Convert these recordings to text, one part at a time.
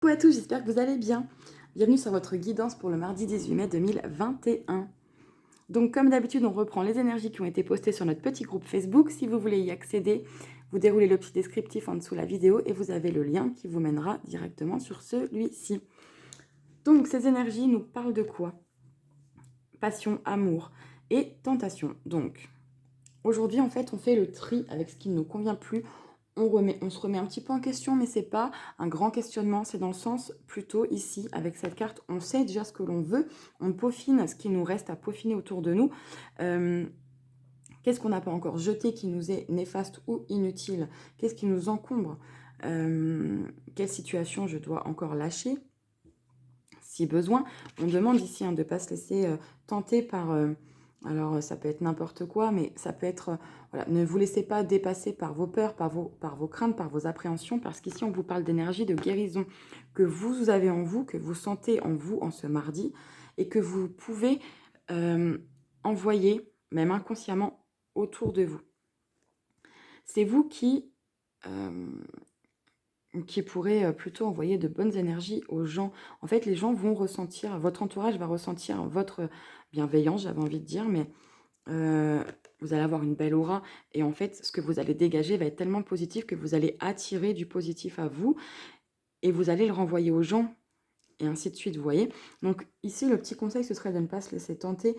Coucou à tous, j'espère que vous allez bien. Bienvenue sur votre guidance pour le mardi 18 mai 2021. Donc comme d'habitude, on reprend les énergies qui ont été postées sur notre petit groupe Facebook. Si vous voulez y accéder, vous déroulez le petit descriptif en dessous de la vidéo et vous avez le lien qui vous mènera directement sur celui-ci. Donc ces énergies nous parlent de quoi? Passion, amour et tentation. Donc aujourd'hui, en fait, on fait le tri avec ce qui ne nous convient plus. On se remet un petit peu en question, mais c'est pas un grand questionnement, c'est dans le sens plutôt ici, avec cette carte, on sait déjà ce que l'on veut, on peaufine ce qui nous reste à peaufiner autour de nous. Qu'est-ce qu'on n'a pas encore jeté qui nous est néfaste ou inutile? Qu'est-ce qui nous encombre? Quelle situation je dois encore lâcher si besoin? On demande ici de ne pas se laisser tenter par... alors, ça peut être n'importe quoi, mais ça peut être... voilà, ne vous laissez pas dépasser par vos peurs, par vos craintes, par vos appréhensions, parce qu'ici, on vous parle d'énergie, de guérison que vous avez en vous, que vous sentez en vous en ce mardi, et que vous pouvez envoyer, même inconsciemment, autour de vous. C'est vous qui pourrez plutôt envoyer de bonnes énergies aux gens. En fait, les gens vont ressentir, votre entourage va ressentir votre bienveillance, j'avais envie de dire, mais vous allez avoir une belle aura et en fait, ce que vous allez dégager va être tellement positif que vous allez attirer du positif à vous et vous allez le renvoyer aux gens et ainsi de suite, vous voyez. Donc ici, le petit conseil, ce serait de ne pas se laisser tenter,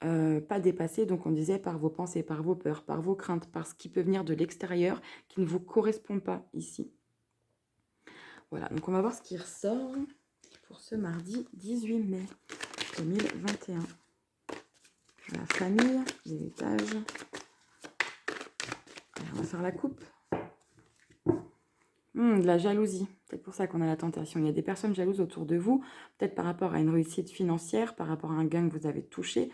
pas dépasser, donc on disait par vos pensées, par vos peurs, par vos craintes, par ce qui peut venir de l'extérieur qui ne vous correspond pas ici. Voilà, donc on va voir ce qui ressort pour ce mardi 18 mai 2021. La famille, l'héritage. On va faire la coupe. De la jalousie. Peut-être pour ça qu'on a la tentation. Il y a des personnes jalouses autour de vous, peut-être par rapport à une réussite financière, par rapport à un gain que vous avez touché.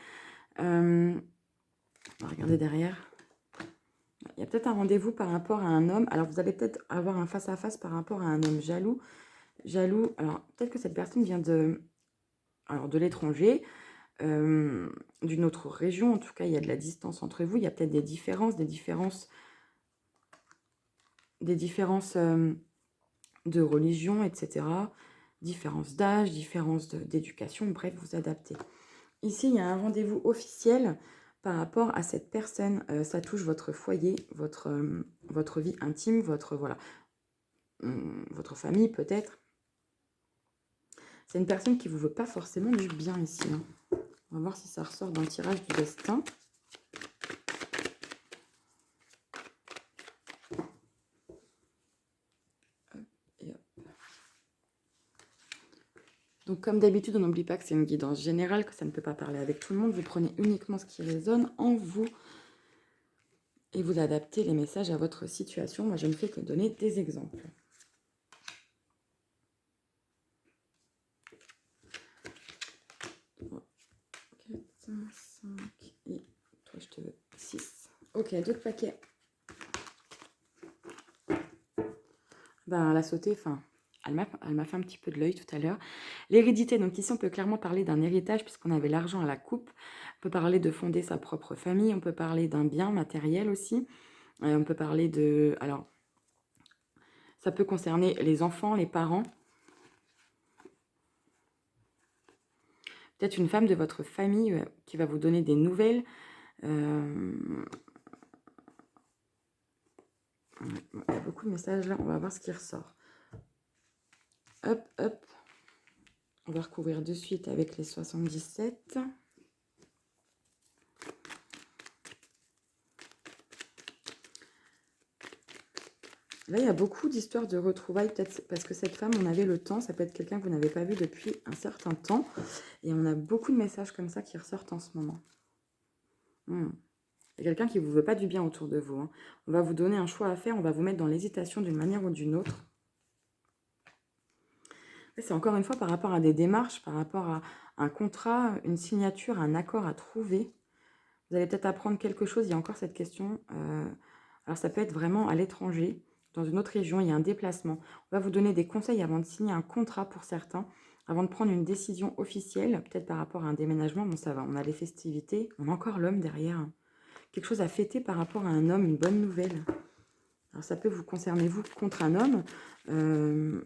On va regarder derrière. Il y a peut-être un rendez-vous par rapport à un homme. Alors, vous allez peut-être avoir un face-à-face par rapport à un homme jaloux. Jaloux. Alors, peut-être que cette personne vient de l'étranger, d'une autre région. En tout cas, il y a de la distance entre vous. Il y a peut-être des différences de religion, etc. Différences d'âge, différences d'éducation, bref, vous adaptez. Ici, il y a un rendez-vous officiel par rapport à cette personne. Ça touche votre foyer, votre vie intime, votre famille peut-être. C'est une personne qui ne vous veut pas forcément du bien ici. On va voir si ça ressort dans le tirage du destin. Donc, comme d'habitude, on n'oublie pas que c'est une guidance générale, que ça ne peut pas parler avec tout le monde. Vous prenez uniquement ce qui résonne en vous et vous adaptez les messages à votre situation. Moi, je ne fais que donner des exemples. Quatre, 5 et toi, je te veux 6. Ok, d'autres paquets. Ben, la sautée, enfin... Elle m'a fait un petit peu de l'œil tout à l'heure. L'hérédité, donc ici on peut clairement parler d'un héritage puisqu'on avait l'argent à la coupe. On peut parler de fonder sa propre famille, on peut parler d'un bien matériel aussi. On peut parler de... Alors, ça peut concerner les enfants, les parents. Peut-être une femme de votre famille qui va vous donner des nouvelles. Il y a beaucoup de messages là, on va voir ce qui ressort. Hop, hop. On va recouvrir de suite avec les 77. Là, il y a beaucoup d'histoires de retrouvailles, peut-être parce que cette femme, on avait le temps, ça peut être quelqu'un que vous n'avez pas vu depuis un certain temps. Et on a beaucoup de messages comme ça qui ressortent en ce moment. Il y a quelqu'un qui ne vous veut pas du bien autour de vous. On va vous donner un choix à faire, on va vous mettre dans l'hésitation d'une manière ou d'une autre. C'est encore une fois par rapport à des démarches, par rapport à un contrat, une signature, un accord à trouver. Vous allez peut-être apprendre quelque chose, il y a encore cette question. Alors ça peut être vraiment à l'étranger, dans une autre région, il y a un déplacement. On va vous donner des conseils avant de signer un contrat pour certains, avant de prendre une décision officielle, peut-être par rapport à un déménagement. Bon, ça va, on a les festivités, on a encore l'homme derrière. Quelque chose à fêter par rapport à un homme, une bonne nouvelle. Alors, ça peut vous concerner, vous, contre un homme.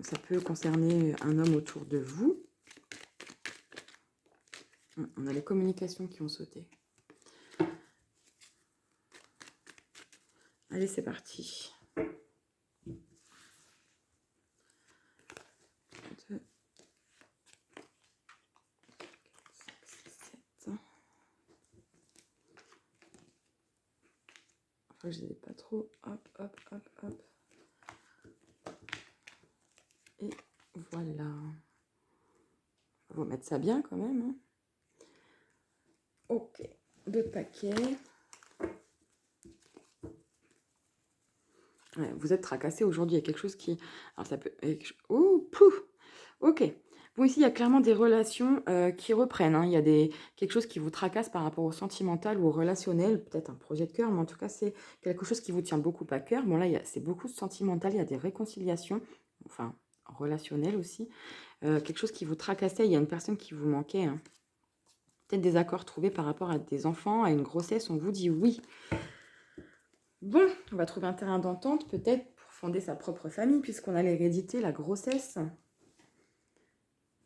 Ça peut concerner un homme autour de vous. On a les communications qui ont sauté. Allez, c'est parti. 2, 7. Enfin, je ne les ai pas trop. Hop, hop, hop, hop. Et voilà. On va mettre ça bien quand même. Hein. Ok. 2 paquets. Ouais, vous êtes tracassé aujourd'hui. Il y a quelque chose qui... Alors ça peut... Oh, pouf. Ok. Bon, ici, il y a clairement des relations qui reprennent. Hein. Il y a quelque chose qui vous tracasse par rapport au sentimental ou au relationnel. Peut-être un projet de cœur, mais en tout cas, c'est quelque chose qui vous tient beaucoup à cœur. Bon, là, c'est beaucoup de sentimental. Il y a des réconciliations. Enfin, relationnelles aussi. Quelque chose qui vous tracassait. Il y a une personne qui vous manquait. Hein. Peut-être des accords trouvés par rapport à des enfants, à une grossesse. On vous dit oui. Bon, on va trouver un terrain d'entente peut-être pour fonder sa propre famille puisqu'on a l'hérédité, la grossesse,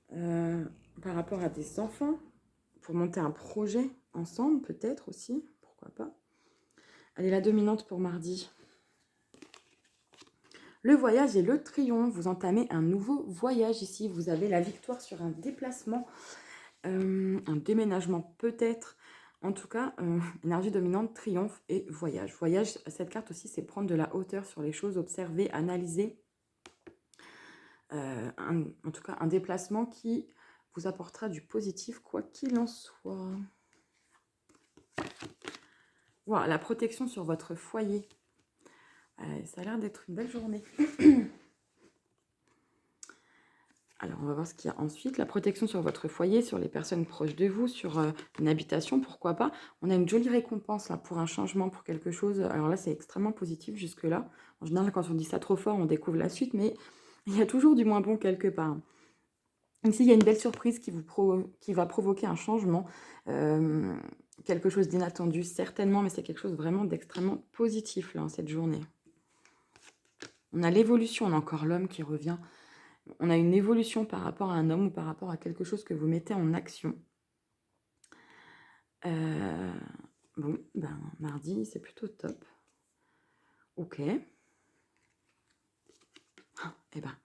par rapport à des enfants, pour monter un projet ensemble peut-être aussi, pourquoi pas. Allez, la dominante pour mardi. Le voyage et le triomphe, vous entamez un nouveau voyage ici, vous avez la victoire sur un déplacement, un déménagement peut-être. En tout cas, énergie dominante, triomphe et voyage. Voyage, cette carte aussi, c'est prendre de la hauteur sur les choses, observer, analyser. En tout cas, un déplacement qui vous apportera du positif, quoi qu'il en soit. Voilà, la protection sur votre foyer. Ça a l'air d'être une belle journée. Alors, on va voir ce qu'il y a ensuite. La protection sur votre foyer, sur les personnes proches de vous, sur une habitation, pourquoi pas. On a une jolie récompense là, pour un changement, pour quelque chose. Alors là, c'est extrêmement positif jusque-là. En général, quand on dit ça trop fort, on découvre la suite, mais il y a toujours du moins bon quelque part. Ici, il y a une belle surprise qui va provoquer un changement, quelque chose d'inattendu, certainement, mais c'est quelque chose vraiment d'extrêmement positif là, en cette journée. On a l'évolution, on a encore l'homme qui revient. On a une évolution par rapport à un homme ou par rapport à quelque chose que vous mettez en action. Bon, ben, mardi, c'est plutôt top. Ok. Eh ben,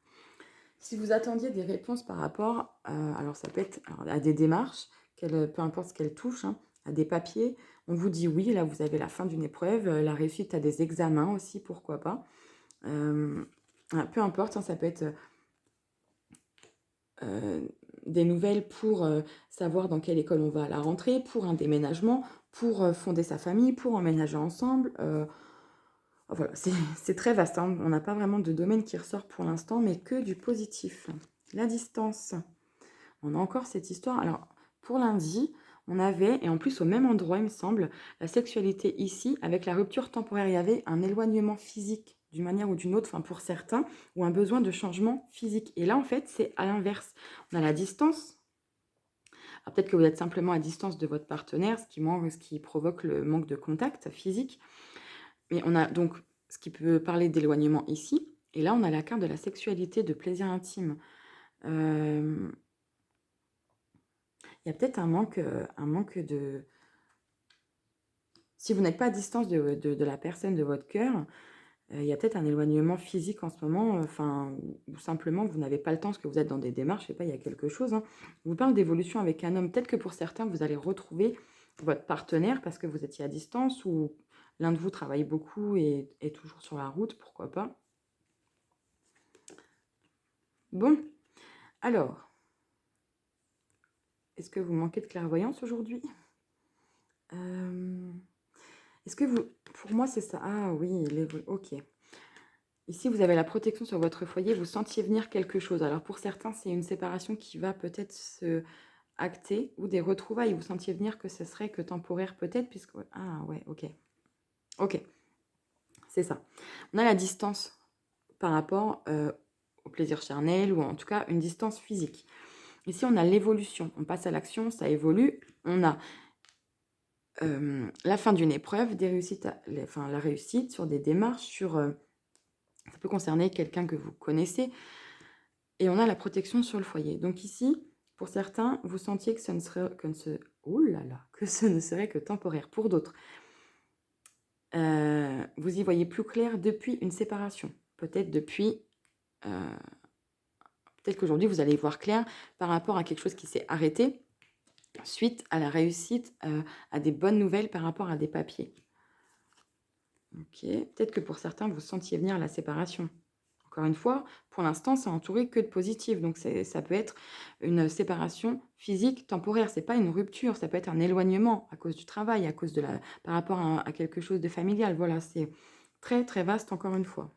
si vous attendiez des réponses par rapport, alors ça peut être à des démarches, peu importe ce qu'elles touchent, hein, à des papiers, on vous dit oui, là vous avez la fin d'une épreuve, la réussite à des examens aussi, pourquoi pas. Peu importe, hein, ça peut être des nouvelles pour savoir dans quelle école on va à la rentrée, pour un déménagement, pour fonder sa famille, pour emménager ensemble. Voilà, c'est très vaste. Hein. On n'a pas vraiment de domaine qui ressort pour l'instant, mais que du positif. La distance. On a encore cette histoire. Alors, pour lundi, on avait, et en plus au même endroit, il me semble, la sexualité ici, avec la rupture temporaire. Il y avait un éloignement physique d'une manière ou d'une autre, enfin pour certains, ou un besoin de changement physique. Et là, en fait, c'est à l'inverse. On a la distance. Alors, peut-être que vous êtes simplement à distance de votre partenaire, ce qui provoque le manque de contact physique. Mais on a donc ce qui peut parler d'éloignement ici. Et là, on a la carte de la sexualité, de plaisir intime. Il y a peut-être un manque de... Si vous n'êtes pas à distance de la personne de votre cœur, il y a peut-être un éloignement physique en ce moment, ou simplement vous n'avez pas le temps parce que vous êtes dans des démarches, je sais pas, il y a quelque chose. Hein. Je vous parle d'évolution avec un homme. Peut-être que pour certains, vous allez retrouver votre partenaire parce que vous étiez à distance ou l'un de vous travaille beaucoup et est toujours sur la route, pourquoi pas. Bon, alors, est-ce que vous manquez de clairvoyance aujourd'hui? Est-ce que vous... Pour moi, c'est ça. Ah oui, ok. Ici, vous avez la protection sur votre foyer, vous sentiez venir quelque chose. Alors, pour certains, c'est une séparation qui va peut-être se acter ou des retrouvailles. Vous sentiez venir que ce serait que temporaire peut-être, puisque... Ah ouais, ok. Ok, c'est ça. On a la distance par rapport au plaisir charnel ou en tout cas une distance physique. Ici, on a l'évolution. On passe à l'action, ça évolue. On a la fin d'une épreuve, la réussite sur des démarches, sur Ça peut concerner quelqu'un que vous connaissez. Et on a la protection sur le foyer. Donc ici, pour certains, vous sentiez que ce ne serait, que ce ne serait que temporaire. Pour d'autres, vous y voyez plus clair depuis une séparation. Peut-être qu'aujourd'hui, vous allez y voir clair par rapport à quelque chose qui s'est arrêté suite à la réussite, à des bonnes nouvelles par rapport à des papiers. Ok, peut-être que pour certains, vous sentiez venir la séparation. Encore une fois, pour l'instant, c'est entouré que de positif. Donc, ça peut être une séparation physique temporaire. C'est pas une rupture. Ça peut être un éloignement à cause du travail, par rapport à quelque chose de familial. Voilà, c'est très, très vaste, encore une fois.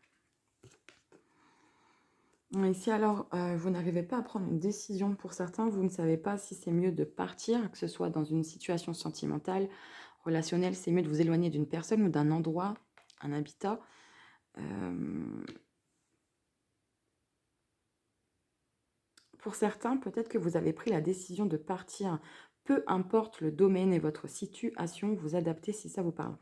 Ici, alors, vous n'arrivez pas à prendre une décision. Pour certains, vous ne savez pas si c'est mieux de partir, que ce soit dans une situation sentimentale, relationnelle. C'est mieux de vous éloigner d'une personne ou d'un endroit, un habitat. Pour certains, peut-être que vous avez pris la décision de partir, peu importe le domaine et votre situation, vous adaptez si ça vous parle.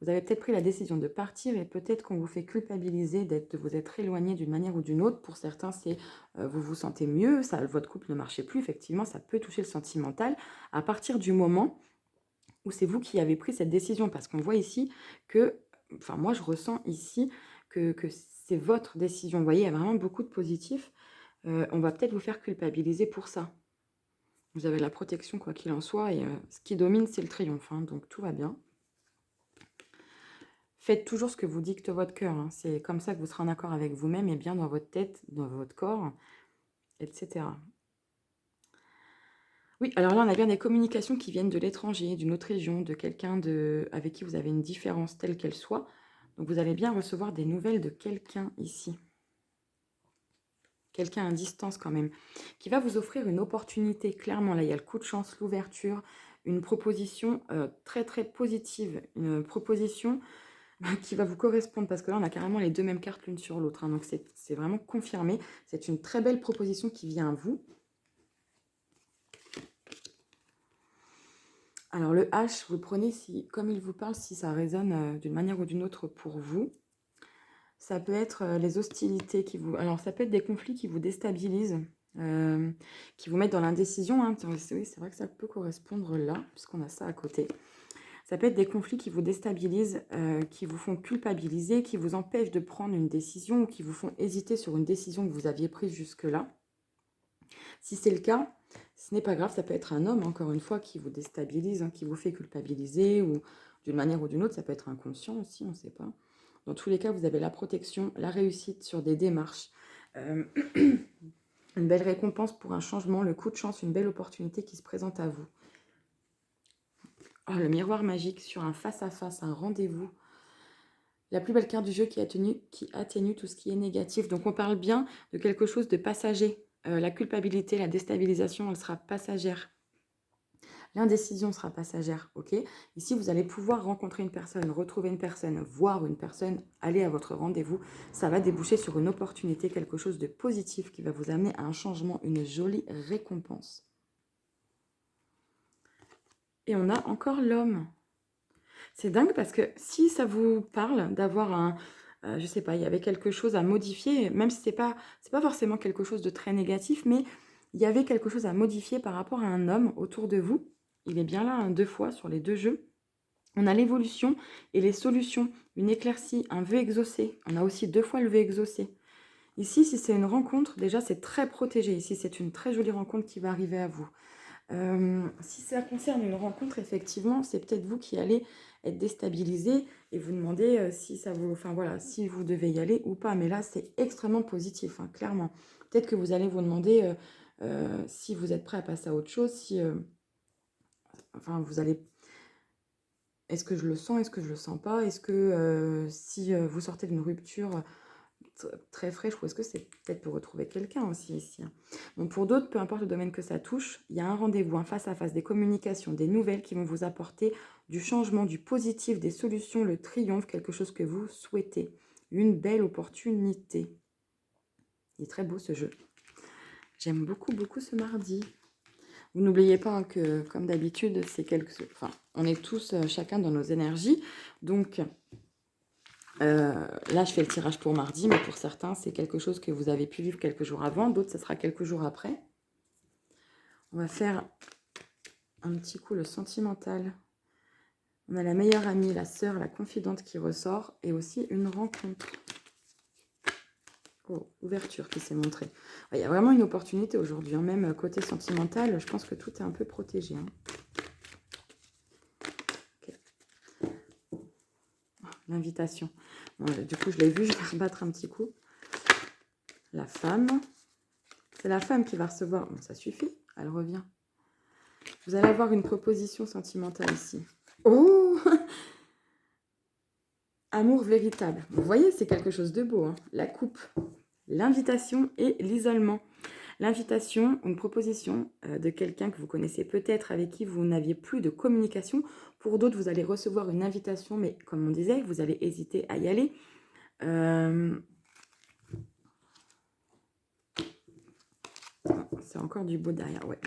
Vous avez peut-être pris la décision de partir et peut-être qu'on vous fait culpabiliser de vous être éloigné d'une manière ou d'une autre. Pour certains, c'est vous vous sentez mieux, votre couple ne marchait plus. Effectivement, ça peut toucher le sentimental à partir du moment où c'est vous qui avez pris cette décision. Parce qu'on voit ici que, enfin moi je ressens ici que c'est votre décision. Vous voyez, il y a vraiment beaucoup de positifs. On va peut-être vous faire culpabiliser pour ça. Vous avez la protection quoi qu'il en soit et ce qui domine c'est le triomphe, hein, donc tout va bien. Faites toujours ce que vous dicte votre cœur, hein. C'est comme ça que vous serez en accord avec vous-même et bien dans votre tête, dans votre corps, etc. Oui, alors là on a bien des communications qui viennent de l'étranger, d'une autre région, de quelqu'un avec qui vous avez une différence telle qu'elle soit. Donc vous allez bien recevoir des nouvelles de quelqu'un ici. Quelqu'un à distance quand même, qui va vous offrir une opportunité. Clairement, là, il y a le coup de chance, l'ouverture, une proposition très, très positive, une proposition qui va vous correspondre, parce que là, on a carrément les deux mêmes cartes l'une sur l'autre, hein, donc c'est vraiment confirmé. C'est une très belle proposition qui vient à vous. Alors, le H, vous le prenez comme il vous parle, si ça résonne d'une manière ou d'une autre pour vous. Ça peut être les hostilités Alors, ça peut être des conflits qui vous déstabilisent, qui vous mettent dans l'indécision. Hein. Oui, c'est vrai que ça peut correspondre là, puisqu'on a ça à côté. Ça peut être des conflits qui vous déstabilisent, qui vous font culpabiliser, qui vous empêchent de prendre une décision ou qui vous font hésiter sur une décision que vous aviez prise jusque-là. Si c'est le cas, ce n'est pas grave, ça peut être un homme, encore une fois, qui vous déstabilise, hein, qui vous fait culpabiliser, ou d'une manière ou d'une autre, ça peut être inconscient aussi, on ne sait pas. Dans tous les cas, vous avez la protection, la réussite sur des démarches, une belle récompense pour un changement, le coup de chance, une belle opportunité qui se présente à vous. Oh, le miroir magique sur un face-à-face, un rendez-vous. La plus belle carte du jeu qui atténue tout ce qui est négatif. Donc on parle bien de quelque chose de passager. La culpabilité, la déstabilisation, elle sera passagère. L'indécision sera passagère, ok? Ici, vous allez pouvoir rencontrer une personne, retrouver une personne, voir une personne, aller à votre rendez-vous. Ça va déboucher sur une opportunité, quelque chose de positif qui va vous amener à un changement, une jolie récompense. Et on a encore l'homme. C'est dingue parce que si ça vous parle d'avoir je sais pas, il y avait quelque chose à modifier, même si c'est pas forcément quelque chose de très négatif, mais il y avait quelque chose à modifier par rapport à un homme autour de vous. Il est bien là, hein, 2 fois sur les 2 jeux. On a l'évolution et les solutions, une éclaircie, un vœu exaucé. On a aussi 2 fois le vœu exaucé. Ici, si c'est une rencontre, déjà c'est très protégé. Ici, c'est une très jolie rencontre qui va arriver à vous. Si ça concerne une rencontre, effectivement, c'est peut-être vous qui allez être déstabilisé et vous demander si vous devez y aller ou pas. Mais là, c'est extrêmement positif, hein, clairement. Peut-être que vous allez vous demander si vous êtes prêt à passer à autre chose, vous allez... Est-ce que je le sens? Est-ce que je le sens pas? Est-ce que si vous sortez d'une rupture très fraîche, ou est-ce que c'est peut-être pour retrouver quelqu'un aussi ici, hein. Bon, pour d'autres, peu importe le domaine que ça touche, il y a un rendez-vous, un face-à-face, des communications, des nouvelles qui vont vous apporter du changement, du positif, des solutions, le triomphe, quelque chose que vous souhaitez. Une belle opportunité. Il est très beau ce jeu. J'aime beaucoup, beaucoup ce mardi. Vous n'oubliez pas, hein, que, comme d'habitude, on est tous chacun dans nos énergies. Donc, Là, je fais le tirage pour mardi, mais pour certains, c'est quelque chose que vous avez pu vivre quelques jours avant. D'autres, ça sera quelques jours après. On va faire un petit coup le sentimental. On a la meilleure amie, la sœur, la confidente qui ressort. Et aussi une rencontre. Oh, ouverture qui s'est montrée. Il y a vraiment une opportunité aujourd'hui. Hein. Même côté sentimental, je pense que tout est un peu protégé. Hein. L'invitation. Bon, du coup, je l'ai vu, je vais rebattre un petit coup. La femme. C'est la femme qui va recevoir. Bon, ça suffit, elle revient. Vous allez avoir une proposition sentimentale ici. Oh Amour véritable. Vous voyez, c'est quelque chose de beau. Hein. La coupe, l'invitation et l'isolement. L'invitation, une proposition de quelqu'un que vous connaissez peut-être, avec qui vous n'aviez plus de communication. Pour d'autres, vous allez recevoir une invitation, mais comme on disait, vous allez hésiter à y aller. C'est encore du beau derrière. Ouais.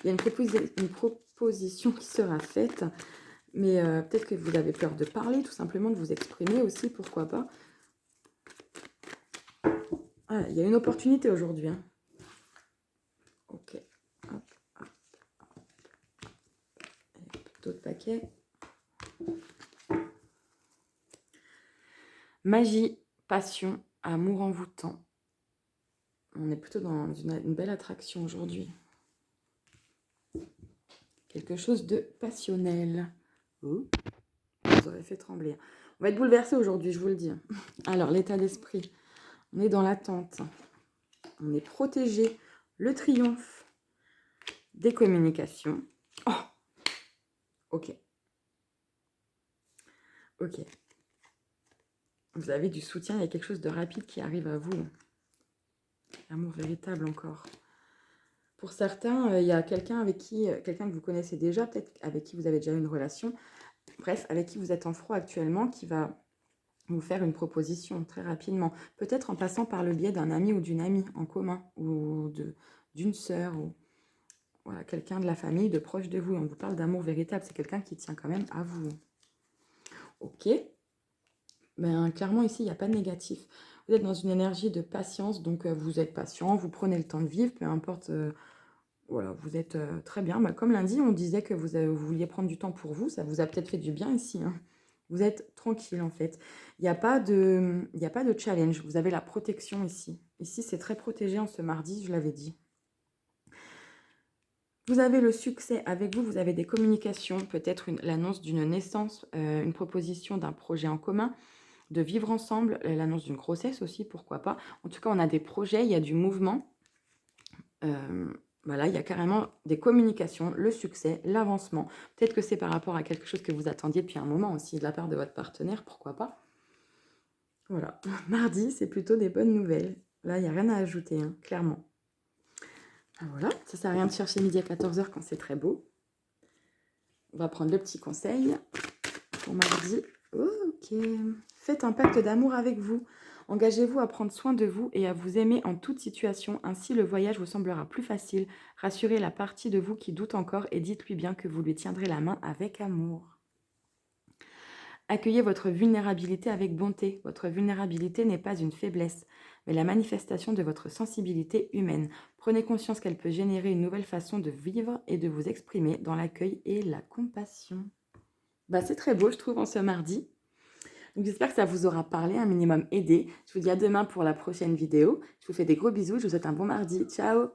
Il y a une proposition qui sera faite, mais peut-être que vous avez peur de parler, tout simplement de vous exprimer aussi, pourquoi pas. Ah, il y a une opportunité aujourd'hui. Hein. Ok. Hop, hop, hop. D'autres paquets. Magie, passion, amour envoûtant. On est plutôt dans une belle attraction aujourd'hui. Quelque chose de passionnel. Oh, vous aurez fait trembler. On va être bouleversé aujourd'hui, je vous le dis. Alors, l'état d'esprit. On est dans l'attente. On est protégé. Le triomphe des communications. Oh, ok. Ok. Vous avez du soutien, il y a quelque chose de rapide qui arrive à vous. L'amour véritable encore. Pour certains, il y a quelqu'un que vous connaissez déjà, peut-être avec qui vous avez déjà eu une relation, bref, avec qui vous êtes en froid actuellement, qui va vous faire une proposition très rapidement. Peut-être en passant par le biais d'un ami ou d'une amie en commun, ou d'une sœur, ou voilà, quelqu'un de la famille, de proche de vous. On vous parle d'amour véritable, c'est quelqu'un qui tient quand même à vous. Ok. Ben, clairement, ici, il n'y a pas de négatif. Vous êtes dans une énergie de patience, donc vous êtes patient, vous prenez le temps de vivre, peu importe, voilà, vous êtes très bien. Ben, comme lundi, on disait que vous vouliez prendre du temps pour vous, ça vous a peut-être fait du bien ici. Hein. Vous êtes tranquille, en fait. Il n'y a pas de challenge, vous avez la protection ici. Ici, c'est très protégé en ce mardi, je l'avais dit. Vous avez le succès avec vous, vous avez des communications, peut-être l'annonce d'une naissance, une proposition d'un projet en commun, de vivre ensemble, l'annonce d'une grossesse aussi, pourquoi pas. En tout cas, on a des projets, il y a du mouvement. Voilà, il y a carrément des communications, le succès, l'avancement. Peut-être que c'est par rapport à quelque chose que vous attendiez depuis un moment aussi de la part de votre partenaire, pourquoi pas. Voilà, mardi, c'est plutôt des bonnes nouvelles. Là, il n'y a rien à ajouter, hein, clairement. Voilà, ça sert à rien de chercher midi à 14h quand c'est très beau. On va prendre le petit conseil pour mardi. Ok. Faites un pacte d'amour avec vous. Engagez-vous à prendre soin de vous et à vous aimer en toute situation. Ainsi, le voyage vous semblera plus facile. Rassurez la partie de vous qui doute encore et dites-lui bien que vous lui tiendrez la main avec amour. Accueillez votre vulnérabilité avec bonté. Votre vulnérabilité n'est pas une faiblesse, mais la manifestation de votre sensibilité humaine. Prenez conscience qu'elle peut générer une nouvelle façon de vivre et de vous exprimer dans l'accueil et la compassion. Bah, c'est très beau, je trouve, en ce mardi. Donc, j'espère que ça vous aura parlé, un minimum aidé. Je vous dis à demain pour la prochaine vidéo. Je vous fais des gros bisous, je vous souhaite un bon mardi. Ciao!